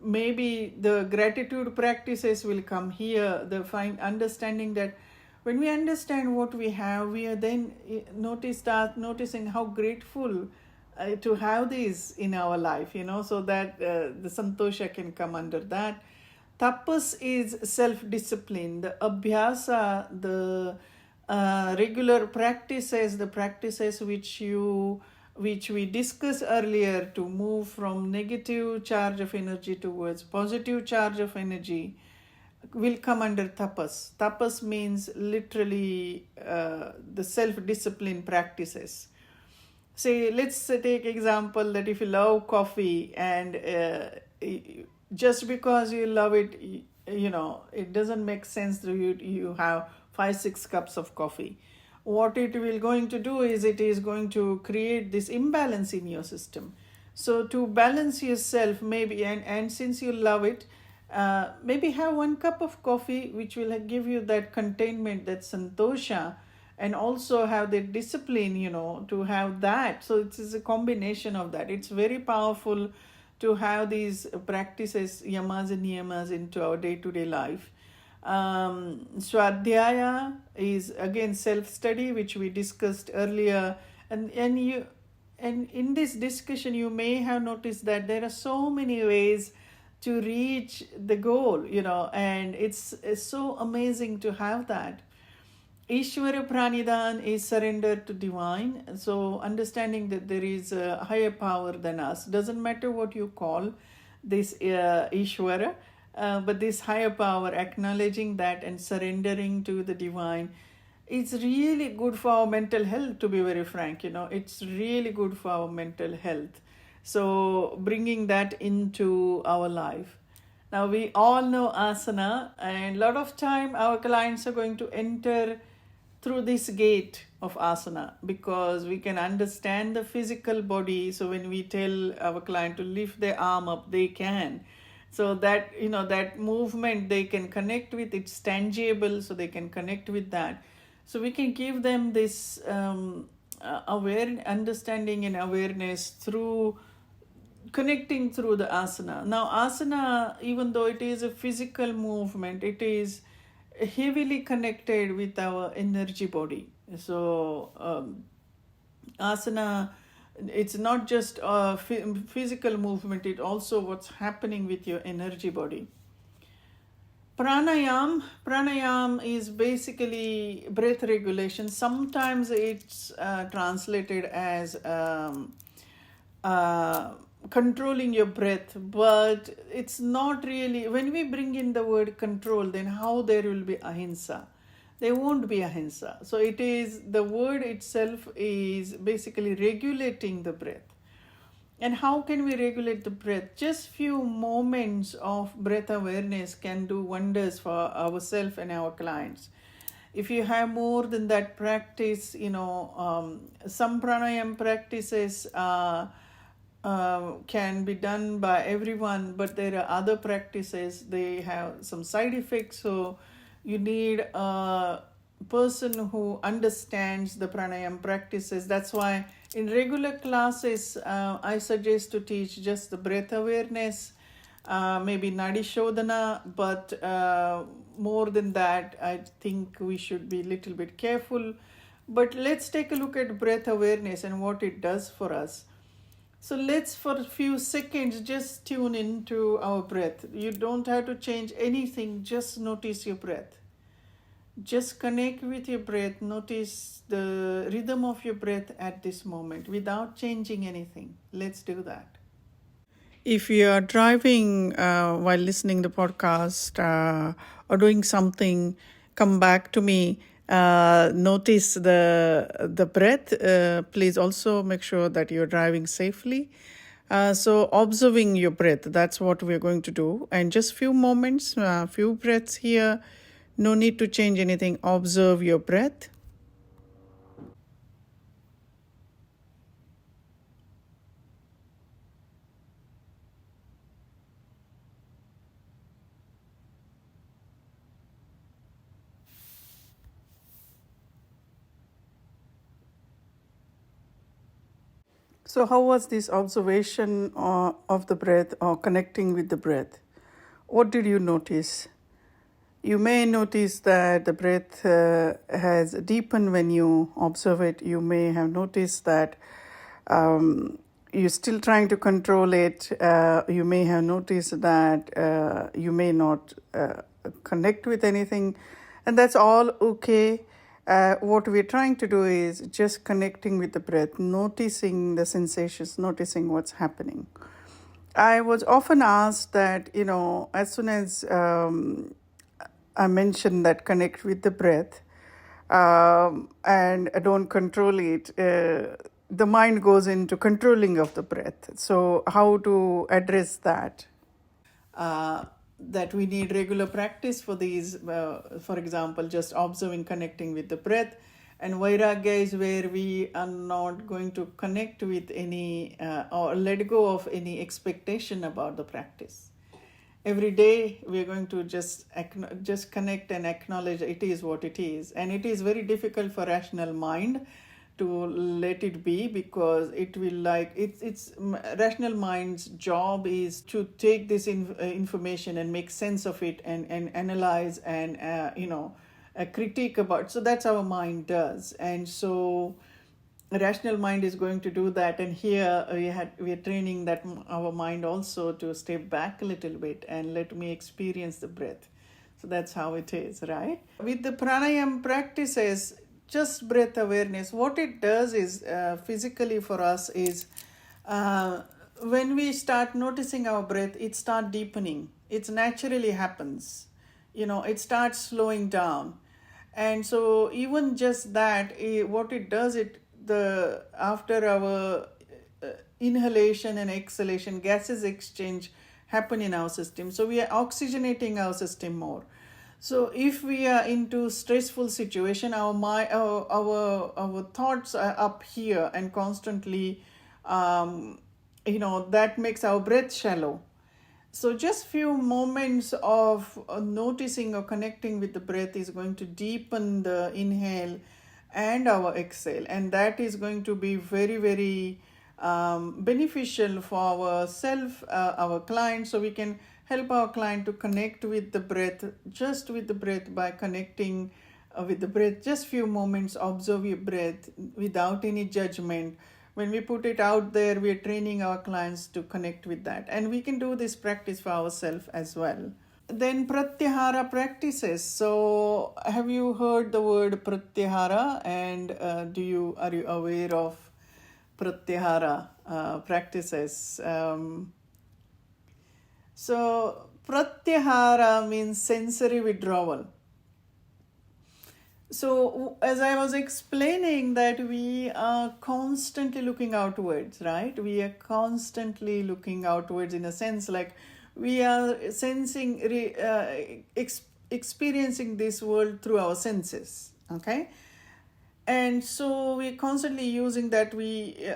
Maybe the gratitude practices will come here, the fine understanding that when we understand what we have, we are then start noticing how grateful to have these in our life, so that the santosha can come under that. Tapas is self-discipline, the abhyasa, the regular practices, the practices which we discussed earlier, to move from negative charge of energy towards positive charge of energy, will come under tapas. Tapas means literally the self-discipline practices. Say, let's take example that if you love coffee, and just because you love it, it doesn't make sense that you have 5-6 cups of coffee. What it will going to do is it is going to create this imbalance in your system. So to balance yourself, maybe, and since you love it, maybe have 1 cup of coffee, which will give you that containment, that santosha, and also have the discipline, to have that. So it is a combination of that. It's very powerful to have these practices, yamas and niyamas, into our day-to-day life. Swadhyaya is again self-study, which we discussed earlier, and in this discussion you may have noticed that there are so many ways to reach the goal, and it's so amazing to have that. Ishvara Pranidhan is surrender to divine. So understanding that there is a higher power than us. Doesn't matter what you call this Ishvara, but this higher power, acknowledging that and surrendering to the divine, it's really good for our mental health, to be very frank. It's really good for our mental health. So bringing that into our life. Now we all know asana, and a lot of time our clients are going to enter through this gate of asana, because we can understand the physical body. So when we tell our client to lift their arm up, they can. So that, that movement they can connect with, it's tangible, so they can connect with that. So we can give them this understanding and awareness through connecting through the asana. Now asana, even though it is a physical movement, it is heavily connected with our energy body. So asana It's not just physical movement, it also what's happening with your energy body. Pranayam is basically breath regulation. Sometimes it's translated as controlling your breath, but it's not really. When we bring in the word control, then how there will be ahimsa? There won't be ahimsa. So it is, the word itself is basically regulating the breath. And how can we regulate the breath? Just few moments of breath awareness can do wonders for ourselves and our clients. If you have more than that practice, some pranayam practices can be done by everyone, but there are other practices, they have some side effects. So you need a person who understands the pranayam practices. That's why in regular classes, I suggest to teach just the breath awareness, maybe Nadi Shodhana, but more than that, I think we should be a little bit careful. But let's take a look at breath awareness and what it does for us. So let's, for a few seconds, just tune into our breath. You don't have to change anything, just notice your breath. Just connect with your breath, notice the rhythm of your breath at this moment without changing anything. Let's do that. If you are driving while listening to the podcast or doing something, come back to me. Notice the breath. Please also make sure that you're driving safely. So observing your breath, that's what we're going to do. And just few moments, few breaths here. No need to change anything. Observe your breath. So how was this observation of the breath or connecting with the breath? What did you notice? You may notice that the breath has deepened when you observe it. You may have noticed that you're still trying to control it. You may have noticed that you may not connect with anything, and that's all okay. What we're trying to do is just connecting with the breath, noticing the sensations, noticing what's happening. I was often asked that, as soon as I mentioned that connect with the breath and don't control it, the mind goes into controlling of the breath. So how to address that? That we need regular practice for these, for example, just observing, connecting with the breath. And Vairagya is where we are not going to connect with any or let go of any expectation about the practice. Every day we are going to just connect and acknowledge it is what it is. And it is very difficult for rational mind to let it be, because it will it's rational mind's job is to take this information and make sense of it and analyze and critique about. So that's our mind does. And so rational mind is going to do that, and here we are training that our mind also to step back a little bit and let me experience the breath. So that's how it is, right? With the pranayam practices, just breath awareness, what it does is physically for us is when we start noticing our breath, it starts deepening. It naturally happens. It starts slowing down. And so even just that, what it does, after our inhalation and exhalation, gases exchange happen in our system. So we are oxygenating our system more. So if we are into stressful situation, our thoughts are up here and constantly, that makes our breath shallow. So just few moments of noticing or connecting with the breath is going to deepen the inhale and our exhale, and that is going to be very, very beneficial for ourselves, our client. So we can help our client to connect with the breath, just with the breath, by connecting with the breath. Just few moments, observe your breath without any judgment, when we put it out there, we are training our clients to connect with that. And we can do this practice for ourselves as well. Then pratyahara practices. So have you heard the word pratyahara, and are you aware of pratyahara practices? So pratyahara means sensory withdrawal. So as I was explaining, that we are constantly looking outwards, right? We are constantly looking outwards, in a sense like we are sensing, experiencing this world through our senses, okay? And so we're constantly using that,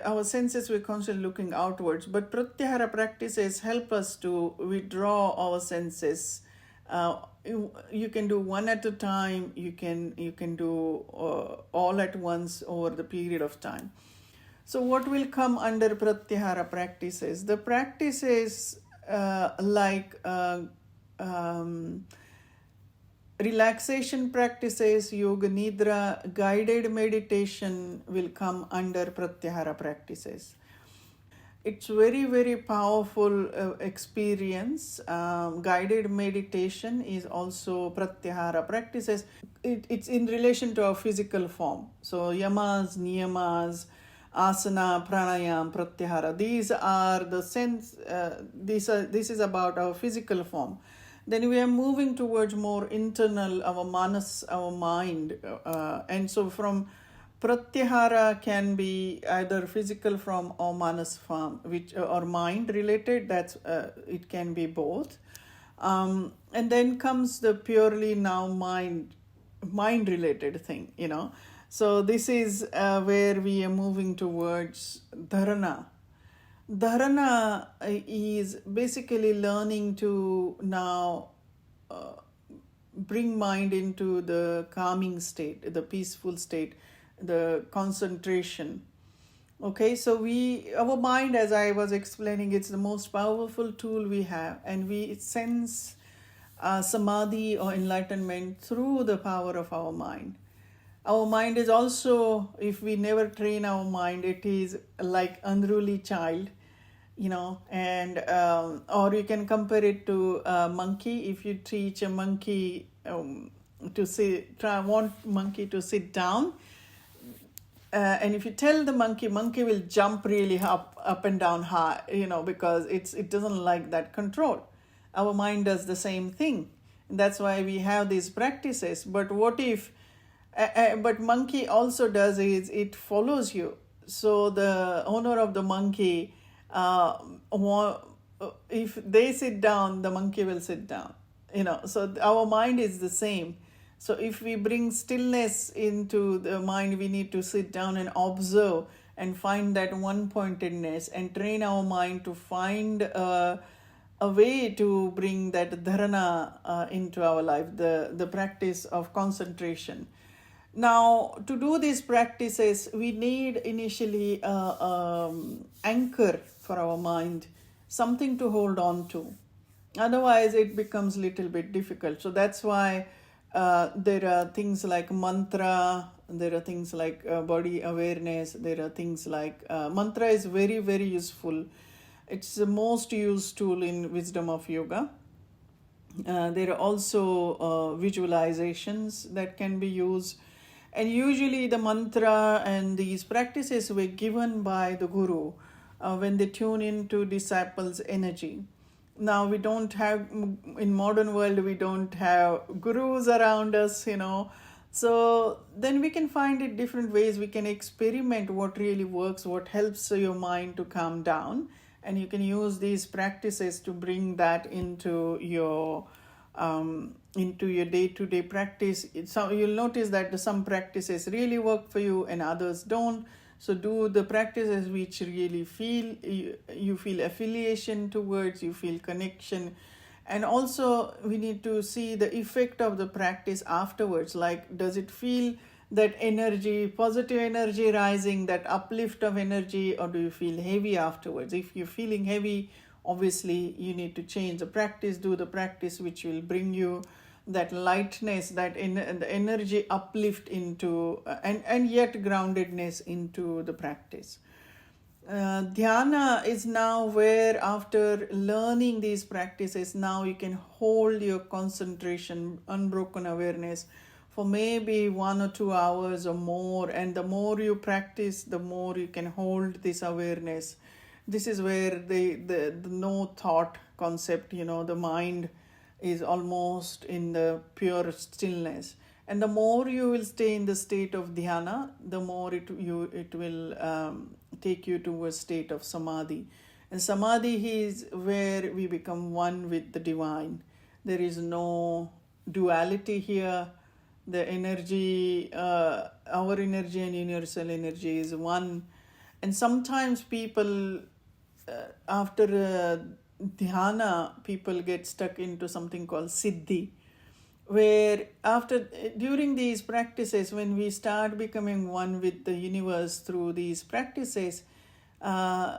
our senses, we're constantly looking outwards. But pratyahara practices help us to withdraw our senses. You can do one at a time. You can do all at once over the period of time. So what will come under pratyahara practices? The practices like relaxation practices, yoga nidra, guided meditation will come under pratyahara practices. It's very, very powerful experience. Guided meditation is also pratyahara practices. It's in relation to our physical form. So yamas, niyamas, asana, pranayam, pratyahara. These are the sense. This is about our physical form. Then we are moving towards more internal, our manas, our mind. And so from pratyahara can be either physical form or manas form, or mind related. It can be both. And then comes the purely now mind related thing, So this is where we are moving towards dharana. Dharana is basically learning to now bring mind into the calming state, the peaceful state, the concentration. Okay, so our mind, as I was explaining, it's the most powerful tool we have, and we sense samadhi or enlightenment through the power of our mind. Our mind is also, if we never train our mind, it is like unruly child, and or you can compare it to a monkey. If you teach a monkey want monkey to sit down, and if you tell the monkey will jump really up and down high, because it doesn't like that control. Our mind does the same thing. And that's why we have these practices. But what if but monkey also does is it follows you. So the owner of the monkey, if they sit down, the monkey will sit down. So our mind is the same. So if we bring stillness into the mind, we need to sit down and observe and find that one-pointedness and train our mind to find a way to bring that dharana into our life, the practice of concentration. Now, to do these practices, we need initially an anchor for our mind, something to hold on to. Otherwise, it becomes a little bit difficult. So that's why there are things like mantra, there are things like body awareness, there are things like mantra is very, very useful. It's the most used tool in wisdom of yoga. There are also visualizations that can be used. And usually the mantra and these practices were given by the guru when they tune into disciples' energy. Now we don't have, in modern world, we don't have gurus around us, So then we can find it different ways. We can experiment what really works, what helps your mind to calm down. And you can use these practices to bring that into your day-to-day practice. So you'll notice that some practices really work for you and others don't. So do the practices which really you feel affiliation towards, you feel connection. And also we need to see the effect of the practice afterwards. Like, does it feel that energy, positive energy rising, that uplift of energy, or do you feel heavy afterwards? If you're feeling heavy, obviously you need to change the practice, do the practice which will bring you that lightness, that the energy uplift into and yet groundedness into the practice. Dhyana is now where, after learning these practices, now you can hold your concentration, unbroken awareness for maybe 1 or 2 hours or more. And the more you practice, the more you can hold this awareness. This is where the no thought concept, the mind is almost in the pure stillness. And the more you will stay in the state of dhyana, the more it will take you to a state of samadhi. And samadhi is where we become one with the divine. There is no duality here. The energy, our energy and universal energy is one. And sometimes people, after dhyana, people get stuck into something called siddhi, where during these practices, when we start becoming one with the universe through these practices, uh,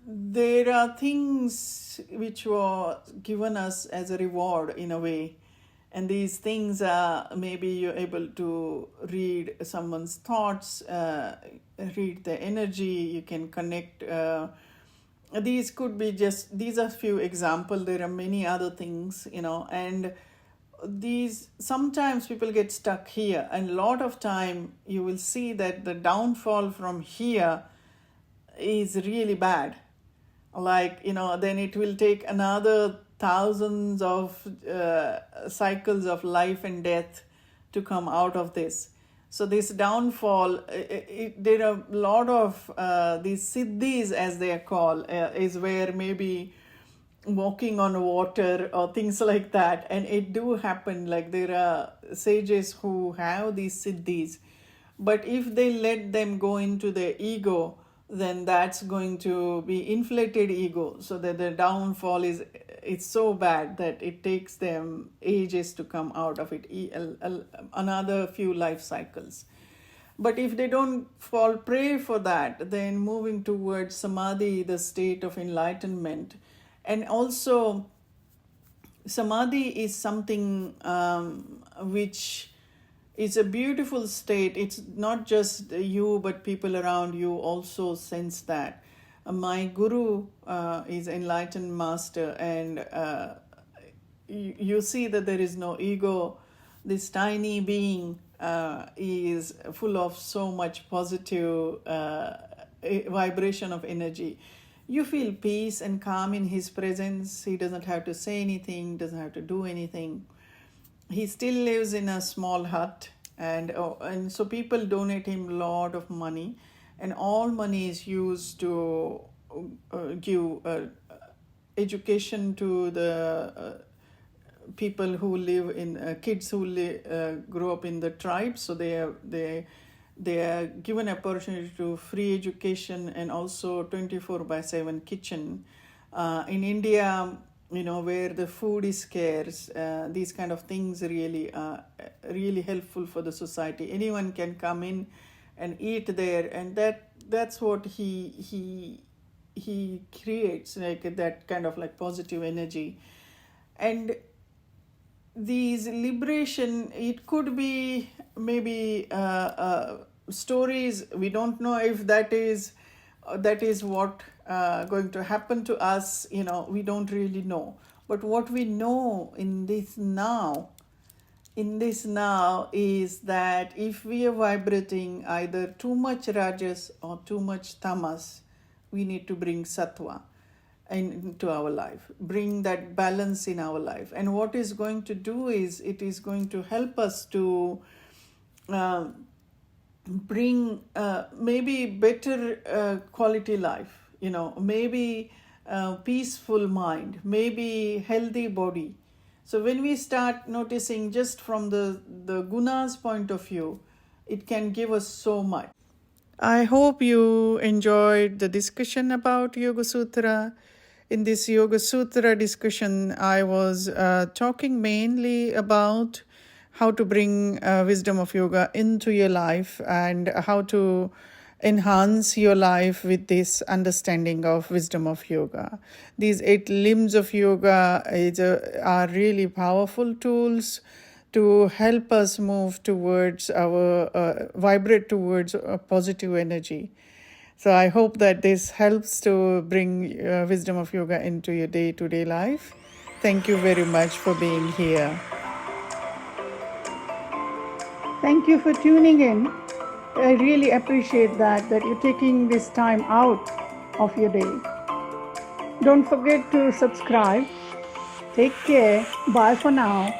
there are things which were given us as a reward in a way. And these things are, maybe you're able to read someone's thoughts, read the energy, you can connect. These could be these are few examples. There are many other things, and these, sometimes people get stuck here, and a lot of time you will see that the downfall from here is really bad. Like, then it will take another thousands of cycles of life and death to come out of this. So this downfall, there are a lot of these siddhis, as they are called, is where maybe walking on water or things like that. And it do happen, like there are sages who have these siddhis, but if they let them go into their ego, then that's going to be inflated ego, so that the downfall is, it's so bad that it takes them ages to come out of it, another few life cycles. But if they don't fall prey for that, then moving towards samadhi, the state of enlightenment. And also, samadhi is something which is a beautiful state. It's not just you, but people around you also sense that. My guru is enlightened master, and you see that there is no ego. This tiny being is full of so much positive vibration of energy. You feel peace and calm in his presence. He doesn't have to say anything, doesn't have to do anything. He still lives in a small hut, and so people donate him a lot of money, and all money is used to give education to the people who live in kids who grow up in the tribes. So they are given opportunity to free education, and also 24/7 kitchen. In India, where the food is scarce, these kind of things really are really helpful for the society. Anyone can come in and eat there, and that's what he creates, like that kind of like positive energy. And these liberation, it could be maybe stories. We don't know if that is what going to happen to us. We don't really know. But what we know in this now is that if we are vibrating either too much rajas or too much tamas, we need to bring sattva into our life, bring that balance in our life. And what is going to do is, it is going to help us to bring maybe better quality life, maybe peaceful mind, maybe healthy body. So when we start noticing just from the gunas point of view, it can give us so much. I hope you enjoyed the discussion about Yoga Sutra. In this Yoga Sutra discussion, I was talking mainly about how to bring wisdom of yoga into your life, and how to enhance your life with this understanding of wisdom of yoga. These 8 limbs of yoga are really powerful tools to help us move towards vibrate towards a positive energy. So I hope that this helps to bring wisdom of yoga into your day-to-day life. Thank you very much for being here. Thank you for tuning in. I really appreciate that you're taking this time out of your day. Don't forget to subscribe. Take care. Bye for now.